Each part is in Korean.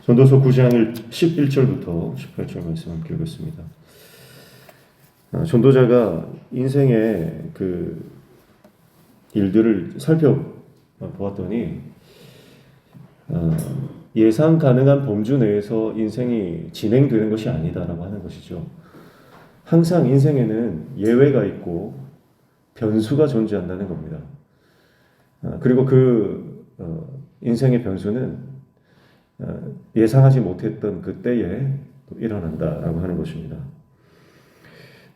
전도서 9장 11절부터 18절 말씀 함께 읽겠습니다. 전도자가 인생의 그 일들을 살펴보았더니 예상 가능한 범주 내에서 인생이 진행되는 것이 아니다라고 하는 것이죠. 항상 인생에는 예외가 있고 변수가 존재한다는 겁니다. 그리고 그 인생의 변수는 예상하지 못했던 그때에 일어난다라고 하는 것입니다.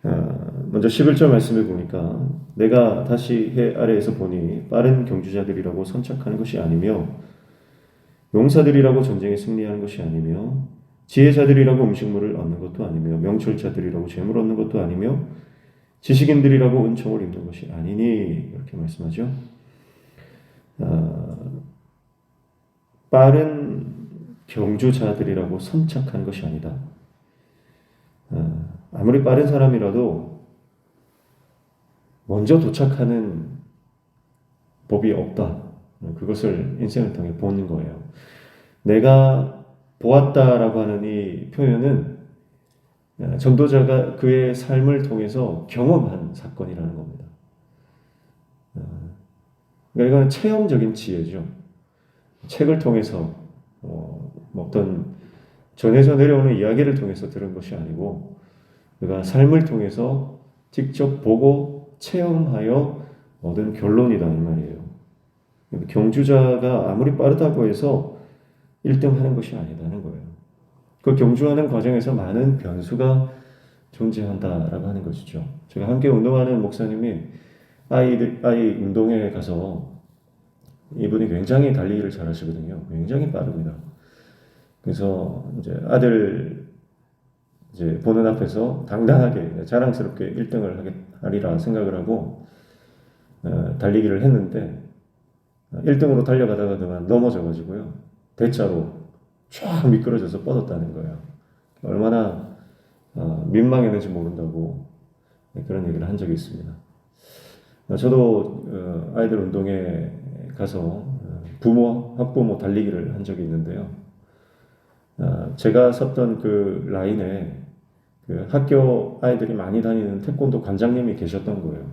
먼저 11절 말씀을 보니까 내가 다시 해 아래에서 보니 빠른 경주자들이라고 선착하는 것이 아니며 용사들이라고 전쟁에 승리하는 것이 아니며 지혜자들이라고 음식물을 얻는 것도 아니며 명철자들이라고 재물 얻는 것도 아니며 지식인들이라고 은총을 입는 것이 아니니 이렇게 말씀하죠. 빠른 경주자들이라고 선착하는 것이 아니다. 아무리 빠른 사람이라도 먼저 도착하는 법이 없다. 그것을 인생을 통해 보는 거예요. 내가 보았다라고 하는 이 표현은 전도자가 그의 삶을 통해서 경험한 사건이라는 겁니다. 그러니까 이건 체험적인 지혜죠. 책을 통해서 어떤 전해져 내려오는 이야기를 통해서 들은 것이 아니고 그가 삶을 통해서 직접 보고 체험하여 얻은 결론이다 이 말이에요. 경주자가 아무리 빠르다고 해서 1등하는 것이 아니다는 거예요. 그 경주하는 과정에서 많은 변수가 존재한다라고 하는 것이죠. 제가 함께 운동하는 목사님이 아이 운동회에 가서 이분이 굉장히 달리기를 잘하시거든요. 굉장히 빠릅니다. 그래서 이제 아들 이제 보는 앞에서 당당하게 자랑스럽게 1등을 하리라 생각을 하고 달리기를 했는데 1등으로 달려가다가 그만 넘어져가지고요. 대자로 쫙 미끄러져서 뻗었다는 거예요. 얼마나 민망했는지 모른다고 그런 얘기를 한 적이 있습니다. 저도 아이들 운동회 가서 학부모 달리기를 한 적이 있는데요. 제가 섰던 그 라인에 그 학교 아이들이 많이 다니는 태권도 관장님이 계셨던 거예요.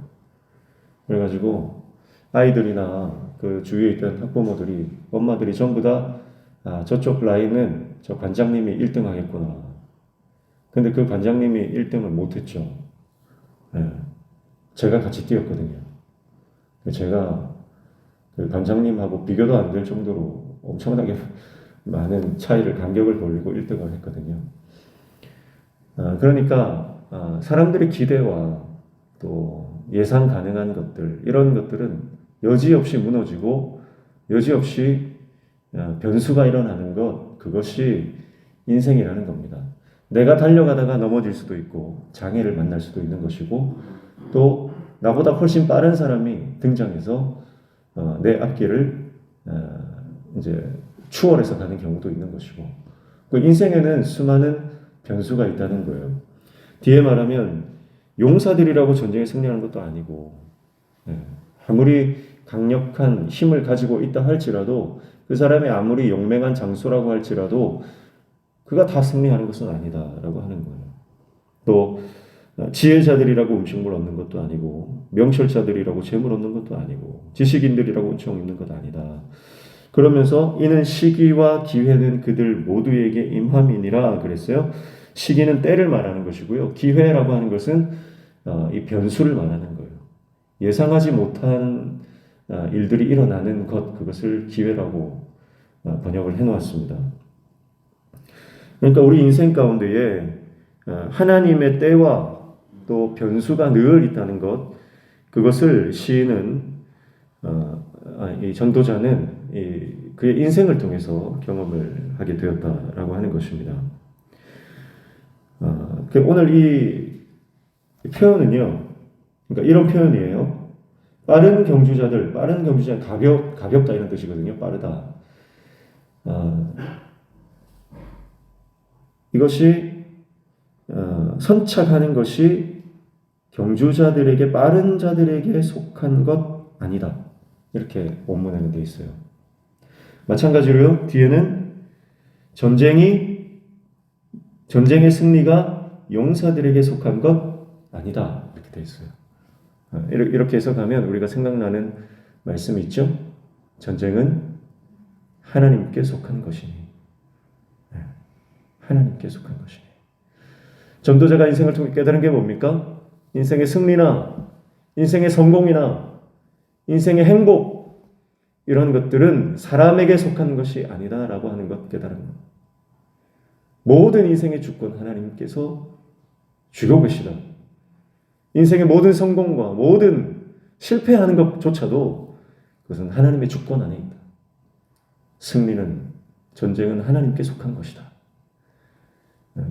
그래가지고 아이들이나 그 주위에 있던 학부모들이 엄마들이 전부 다 저쪽 라인은 저 관장님이 1등 하겠구나. 근데 그 관장님이 1등을 못했죠. 제가 같이 뛰었거든요. 제가 그 관장님하고 비교도 안 될 정도로 엄청나게 많은 차이를 간격을 돌리고 1등을 했거든요. 그러니까 사람들의 기대와 또 예상 가능한 것들 이런 것들은 여지없이 무너지고 여지없이 변수가 일어나는 것 그것이 인생이라는 겁니다. 내가 달려가다가 넘어질 수도 있고 장애를 만날 수도 있는 것이고 또 나보다 훨씬 빠른 사람이 등장해서 내 앞길을 이제 추월해서 가는 경우도 있는 것이고 그 인생에는 수많은 변수가 있다는 거예요. 뒤에 말하면 용사들이라고 전쟁에 승리하는 것도 아니고 아무리 강력한 힘을 가지고 있다 할지라도 그 사람이 아무리 용맹한 장수라고 할지라도 그가 다 승리하는 것은 아니다라고 하는 거예요. 또 지혜자들이라고 음식물 얻는 것도 아니고 명철자들이라고 재물 얻는 것도 아니고 지식인들이라고 은총 입는 것 아니다. 그러면서 이는 시기와 기회는 그들 모두에게 임함이니라 그랬어요. 시기는 때를 말하는 것이고요. 기회라고 하는 것은 이 변수를 말하는 거예요. 예상하지 못한 일들이 일어나는 것 그것을 기회라고 번역을 해놓았습니다. 그러니까 우리 인생 가운데에 하나님의 때와 또 변수가 늘 있다는 것 그것을 시인은 이 전도자는 그의 인생을 통해서 경험을 하게 되었다라고 하는 것입니다. 오늘 이 표현은요, 그러니까 이런 표현이에요. 빠른 경주자들 가볍다 이런 뜻이거든요. 빠르다. 이것이 선착하는 것이 경주자들에게 빠른 자들에게 속한 것 아니다. 이렇게 원문에는 되어 있어요. 마찬가지로요. 뒤에는 전쟁의 승리가 용사들에게 속한 것 아니다. 이렇게 되어 있어요. 이렇게 해석하면 우리가 생각나는 말씀이 있죠. 전쟁은 하나님께 속한 것이니. 하나님께 속한 것이니. 전도자가 인생을 통해 깨달은 게 뭡니까? 인생의 승리나 인생의 성공이나 인생의 행복 이런 것들은 사람에게 속한 것이 아니다라고 하는 것 깨달은 것. 모든 인생의 주권 하나님께서 쥐고 계시다. 인생의 모든 성공과 모든 실패하는 것조차도 그것은 하나님의 주권 안에 있다. 승리는 전쟁은 하나님께 속한 것이다.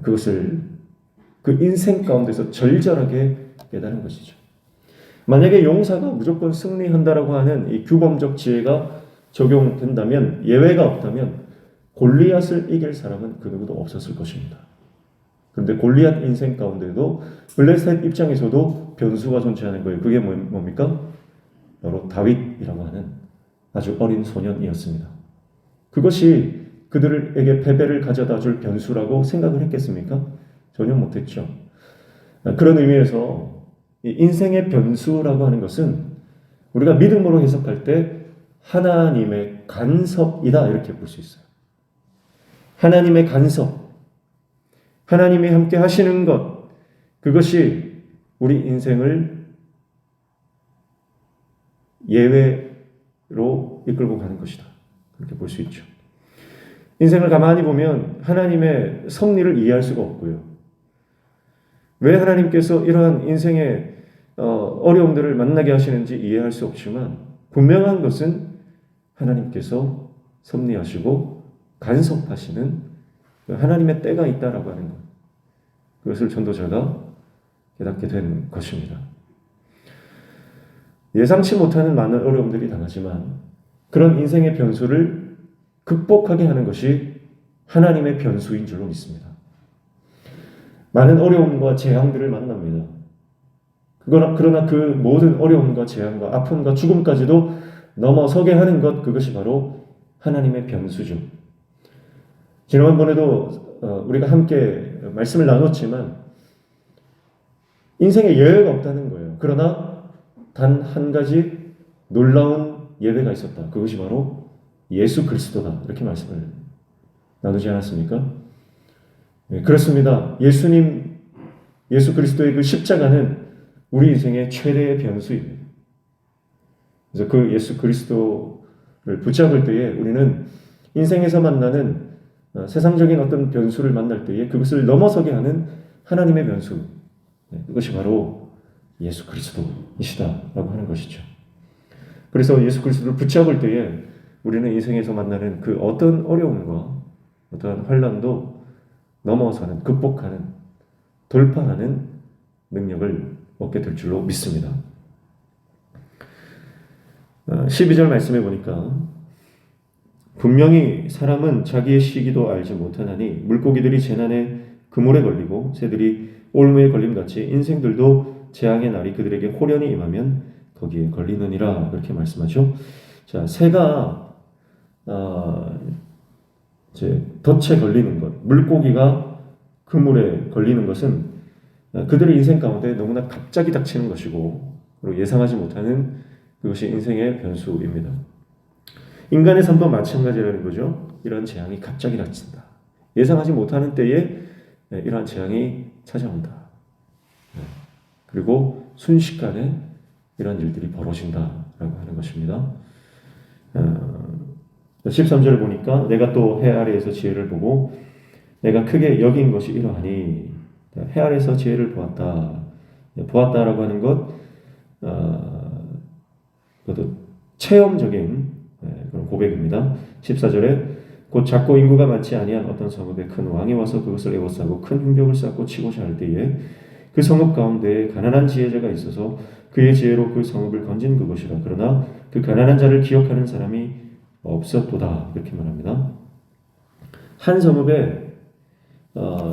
그것을 그 인생 가운데서 절절하게 깨달은 것이죠. 만약에 용사가 무조건 승리한다라고 하는 이 규범적 지혜가 적용된다면 예외가 없다면 골리앗을 이길 사람은 그 누구도 없었을 것입니다. 그런데 골리앗 인생 가운데도 블레셋 입장에서도 변수가 존재하는 거예요. 그게 뭡니까? 바로 다윗이라고 하는 아주 어린 소년이었습니다. 그것이 그들에게 패배를 가져다 줄 변수라고 생각을 했겠습니까? 전혀 못했죠. 그런 의미에서 인생의 변수라고 하는 것은 우리가 믿음으로 해석할 때 하나님의 간섭이다 이렇게 볼 수 있어요. 하나님의 간섭, 하나님이 함께 하시는 것, 그것이 우리 인생을 예외로 이끌고 가는 것이다. 그렇게 볼 수 있죠. 인생을 가만히 보면 하나님의 섭리를 이해할 수가 없고요. 왜 하나님께서 이러한 인생의 어려움들을 만나게 하시는지 이해할 수 없지만 분명한 것은 하나님께서 섭리하시고 간섭하시는 하나님의 때가 있다라고 하는 것. 그것을 전도자가 깨닫게 된 것입니다. 예상치 못하는 많은 어려움들이 당하지만 그런 인생의 변수를 극복하게 하는 것이 하나님의 변수인 줄로 믿습니다. 많은 어려움과 재앙들을 만납니다. 그러나 그 모든 어려움과 재앙과 아픔과 죽음까지도 넘어서게 하는 것, 그것이 바로 하나님의 변수죠. 지난번에도 우리가 함께 말씀을 나눴지만 인생에 예외가 없다는 거예요. 그러나 단 한 가지 놀라운 예외가 있었다. 그것이 바로 예수 그리스도다. 이렇게 말씀을 나누지 않았습니까? 네, 그렇습니다. 예수 그리스도의 그 십자가는 우리 인생의 최대의 변수입니다. 그래서 그 예수 그리스도를 붙잡을 때에 우리는 인생에서 만나는 세상적인 어떤 변수를 만날 때에 그것을 넘어서게 하는 하나님의 변수, 그것이 바로 예수 그리스도이시다라고 하는 것이죠. 그래서 예수 그리스도를 붙잡을 때에 우리는 인생에서 만나는 그 어떤 어려움과 어떤 환난도 넘어서는, 극복하는, 돌파하는 능력을 얻게 될 줄로 믿습니다. 12절 말씀해 보니까 분명히 사람은 자기의 시기도 알지 못하나니 물고기들이 재난의 그물에 걸리고 새들이 올무에 걸림같이 인생들도 재앙의 날이 그들에게 호련히 임하면 거기에 걸리느니라. 그렇게 말씀하죠. 자, 새가 이제 덫에 걸리는 것, 물고기가 그물에 걸리는 것은 그들의 인생 가운데 너무나 갑자기 닥치는 것이고 그리고 예상하지 못하는 그것이 인생의 변수입니다. 인간의 삶도 마찬가지라는 거죠. 이러한 재앙이 갑자기 닥친다. 예상하지 못하는 때에 이러한 재앙이 찾아온다. 그리고 순식간에 이런 일들이 벌어진다라고 하는 것입니다. 13절을 보니까 내가 또 해 아래에서 지혜를 보고 내가 크게 여긴 것이 이러하니, 해 아래에서 지혜를 보았다라고 하는 것, 그것도 체험적인 그런 고백입니다. 14절에 곧 작고 인구가 많지 아니한 어떤 성읍에 큰 왕이 와서 그것을 에워싸고 큰 흉벽을 쌓고 치고자 할 때에 그 성읍 가운데 가난한 지혜자가 있어서 그의 지혜로 그 성읍을 건진 그것이라. 그러나 그 가난한 자를 기억하는 사람이 없었도다. 이렇게 말합니다. 한 성읍에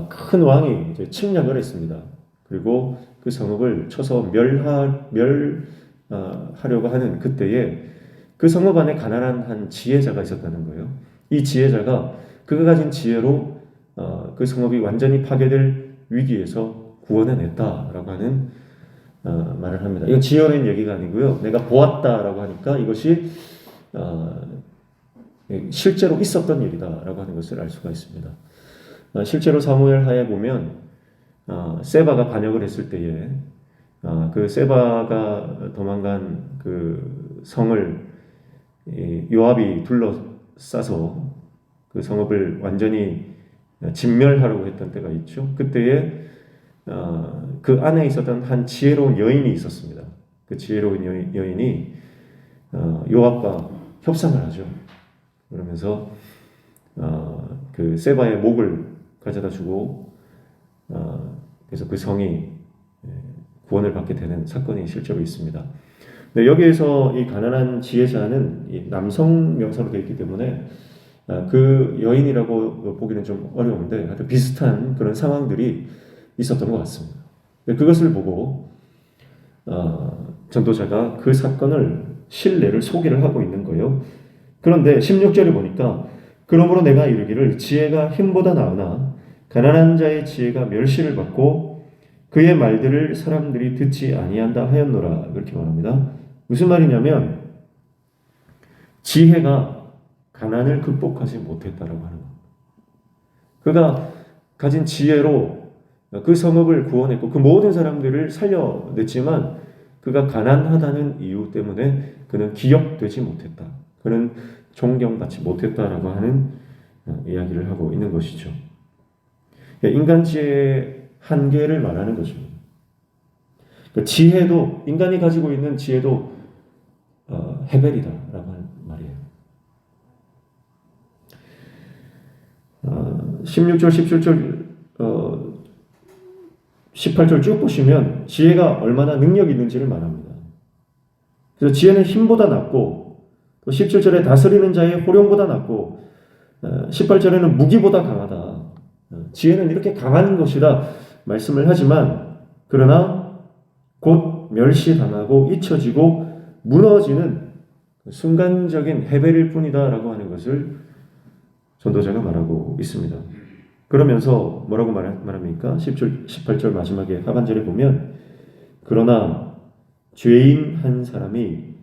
큰 왕이 이제 침략을 했습니다. 그리고 그 성읍을 쳐서 멸하려고 하는 그때에 그 성읍 안에 가난한 한 지혜자가 있었다는 거예요. 이 지혜자가 그가 가진 지혜로 그 성읍이 완전히 파괴될 위기에서 구원해냈다라고 하는 말을 합니다. 이건 지어낸 얘기가 아니고요. 내가 보았다라고 하니까 이것이 실제로 있었던 일이다라고 하는 것을 알 수가 있습니다. 실제로 사무엘 하에 보면 세바가 반역을 했을 때에 그 세바가 도망간 그 성을 요압이 둘러싸서 그 성읍을 완전히 진멸하려고 했던 때가 있죠. 그때에 그 안에 있었던 한 지혜로운 여인이 있었습니다. 그 지혜로운 여인이 요압과 협상을 하죠. 그러면서 그 세바의 목을 가져다 주고 그래서 그 성이 구원을 받게 되는 사건이 실제로 있습니다. 네, 여기에서 이 가난한 지혜자는 이 남성 명사로 되어 있기 때문에 그 여인이라고 보기는 좀 어려운데 하여튼 비슷한 그런 상황들이 있었던 것 같습니다. 그것을 보고 전도자가 그 사건을 신뢰를 소개를 하고 있는 거예요. 그런데 16절에 보니까 그러므로 내가 이르기를 지혜가 힘보다 나으나 가난한 자의 지혜가 멸시를 받고 그의 말들을 사람들이 듣지 아니한다 하였노라 그렇게 말합니다. 무슨 말이냐면 지혜가 가난을 극복하지 못했다라고 하는 겁니다. 그가 가진 지혜로 그 성읍을 구원했고 그 모든 사람들을 살려냈지만 그가 가난하다는 이유 때문에 그는 기억되지 못했다. 그는 존경받지 못했다라고 하는 이야기를 하고 있는 것이죠. 인간 지혜의 한계를 말하는 거죠. 지혜도 인간이 가지고 있는 지혜도 헤벨이다라고 하는 말이에요. 16절, 17절, 18절 쭉 보시면 지혜가 얼마나 능력이 있는지를 말합니다. 그래서 지혜는 힘보다 낫고 또 17절에 다스리는 자의 호령보다 낫고 18절에는 무기보다 강하다. 지혜는 이렇게 강한 것이다 말씀을 하지만 그러나 곧 멸시당하고 잊혀지고 무너지는 순간적인 헤벨일 뿐이다 라고 하는 것을 전도자가 말하고 있습니다. 그러면서 뭐라고 말합니까? 18절 마지막에 하반절에 보면 그러나 죄인 한 사람이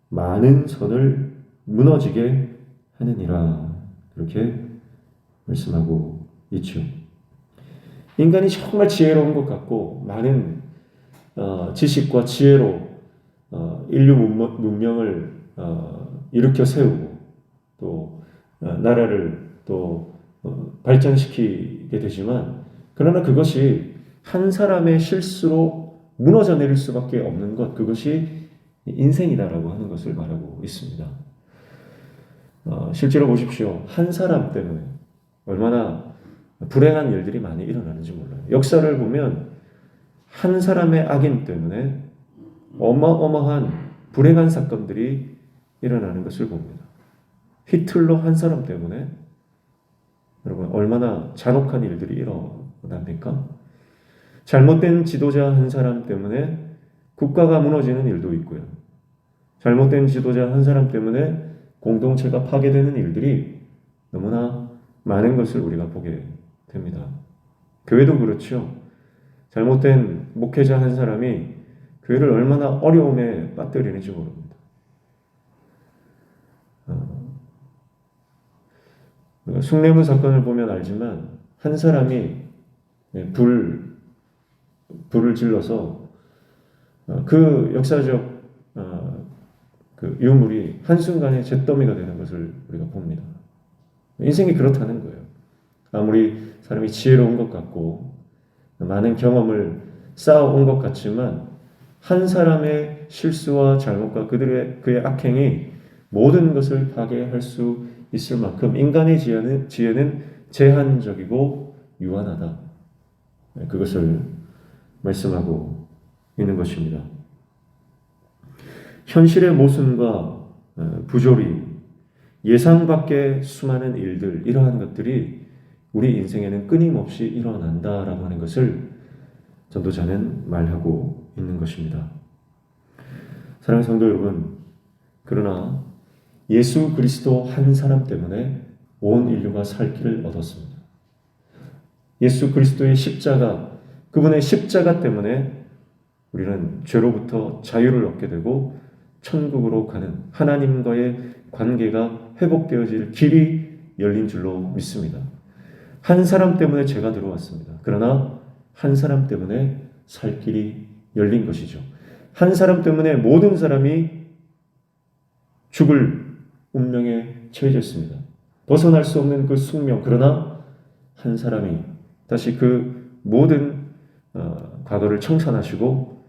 많은 선을 무너지게 하느니라 그렇게 말씀하고 있죠. 인간이 정말 지혜로운 것 같고 많은 지식과 지혜로 인류 문명을 일으켜 세우고 또 나라를 또 발전시키게 되지만 그러나 그것이 한 사람의 실수로 무너져 내릴 수밖에 없는 것 그것이 인생이다라고 하는 것을 말하고 있습니다. 실제로 보십시오. 한 사람 때문에 얼마나 불행한 일들이 많이 일어나는지 몰라요. 역사를 보면 한 사람의 악인 때문에 어마어마한 불행한 사건들이 일어나는 것을 봅니다. 히틀러 한 사람 때문에 여러분 얼마나 잔혹한 일들이 일어납니까? 잘못된 지도자 한 사람 때문에 국가가 무너지는 일도 있고요. 잘못된 지도자 한 사람 때문에 공동체가 파괴되는 일들이 너무나 많은 것을 우리가 보게 됩니다. 교회도 그렇죠. 잘못된 목회자 한 사람이 교회를 얼마나 어려움에 빠뜨리는지 모릅니다. 숭례문 사건을 보면 알지만 한 사람이 불을 질러서 그 역사적 그 유물이 한순간에 잿더미가 되는 것을 우리가 봅니다. 인생이 그렇다는 거예요. 아무리 사람이 지혜로운 것 같고 많은 경험을 쌓아온 것 같지만 한 사람의 실수와 잘못과 그의 악행이 모든 것을 파괴할 수 있을 만큼 인간의 지혜는 제한적이고 유한하다. 그것을 말씀하고 있는 것입니다. 현실의 모순과 부조리, 예상 밖의 수많은 일들, 이러한 것들이 우리 인생에는 끊임없이 일어난다라고 하는 것을 전도자는 말하고 있는 것입니다. 사랑하는 성도 여러분, 그러나 예수 그리스도 한 사람 때문에 온 인류가 살 길을 얻었습니다. 예수 그리스도의 십자가, 그분의 십자가 때문에 우리는 죄로부터 자유를 얻게 되고 천국으로 가는 하나님과의 관계가 회복되어질 길이 열린 줄로 믿습니다. 한 사람 때문에 죄가 들어왔습니다. 그러나 한 사람 때문에 살 길이 열린 것이죠. 한 사람 때문에 모든 사람이 죽을 운명에 처해졌습니다. 벗어날 수 없는 그 숙명. 그러나 한 사람이 다시 그 모든 과거를 청산하시고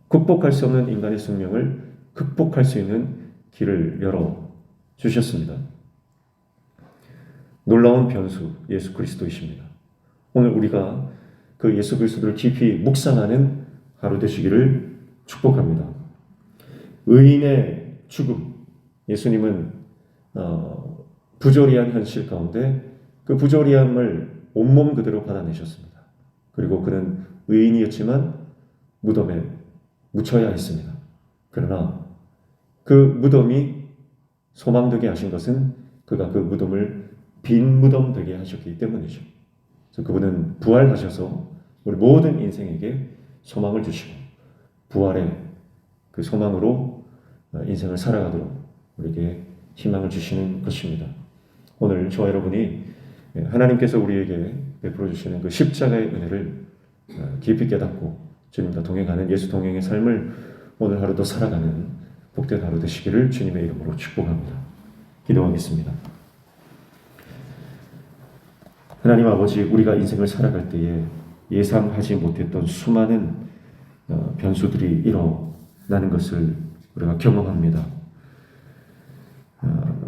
극복할 수 없는 인간의 숙명을 극복할 수 있는 길을 열어 주셨습니다. 놀라운 변수 예수 그리스도이십니다. 오늘 우리가 그 예수 그리스도를 깊이 묵상하는 하루 되시기를 축복합니다. 의인의 죽음, 예수님은 부조리한 현실 가운데 그 부조리함을 온몸 그대로 받아내셨습니다. 그리고 그는 의인이었지만 무덤에 묻혀야 했습니다. 그러나 그 무덤이 소망되게 하신 것은 그가 그 무덤을 빈 무덤 되게 하셨기 때문이죠. 그래서 그분은 부활하셔서 우리 모든 인생에게 소망을 주시고 부활의 그 소망으로 인생을 살아가도록 우리에게 희망을 주시는 것입니다. 오늘 저와 여러분이 하나님께서 우리에게 베풀어 주시는 그 십자가의 은혜를 깊이 깨닫고 주님과 동행하는 예수 동행의 삶을 오늘 하루도 살아가는 복된 하루 되시기를 주님의 이름으로 축복합니다. 기도하겠습니다. 하나님 아버지, 우리가 인생을 살아갈 때에 예상하지 못했던 수많은 변수들이 일어나는 것을 우리가 경험합니다.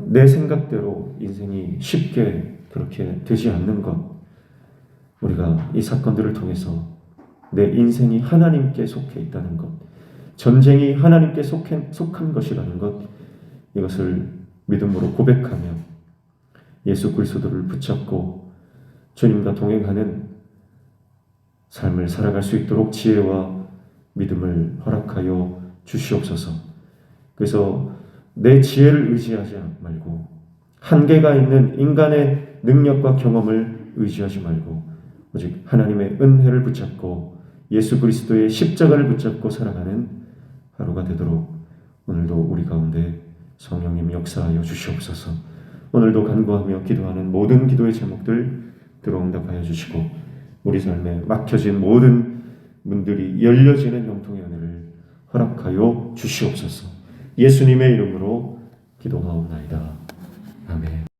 내 생각대로 인생이 쉽게 그렇게 되지 않는 것, 우리가 이 사건들을 통해서 내 인생이 하나님께 속해 있다는 것, 전쟁이 하나님께 속한 것이라는 것, 이것을 믿음으로 고백하며 예수 그리스도를 붙잡고 주님과 동행하는 삶을 살아갈 수 있도록 지혜와 믿음을 허락하여 주시옵소서. 그래서 내 지혜를 의지하지 말고 한계가 있는 인간의 능력과 경험을 의지하지 말고 오직 하나님의 은혜를 붙잡고 예수 그리스도의 십자가를 붙잡고 살아가는 하루가 되도록 오늘도 우리 가운데 성령님 역사하여 주시옵소서. 오늘도 간구하며 기도하는 모든 기도의 제목들 들어응답하여 주시고 우리 삶에 막혀진 모든 문들이 열려지는 형통의 은혜를 허락하여 주시옵소서. 예수님의 이름으로 기도하옵나이다. 아멘.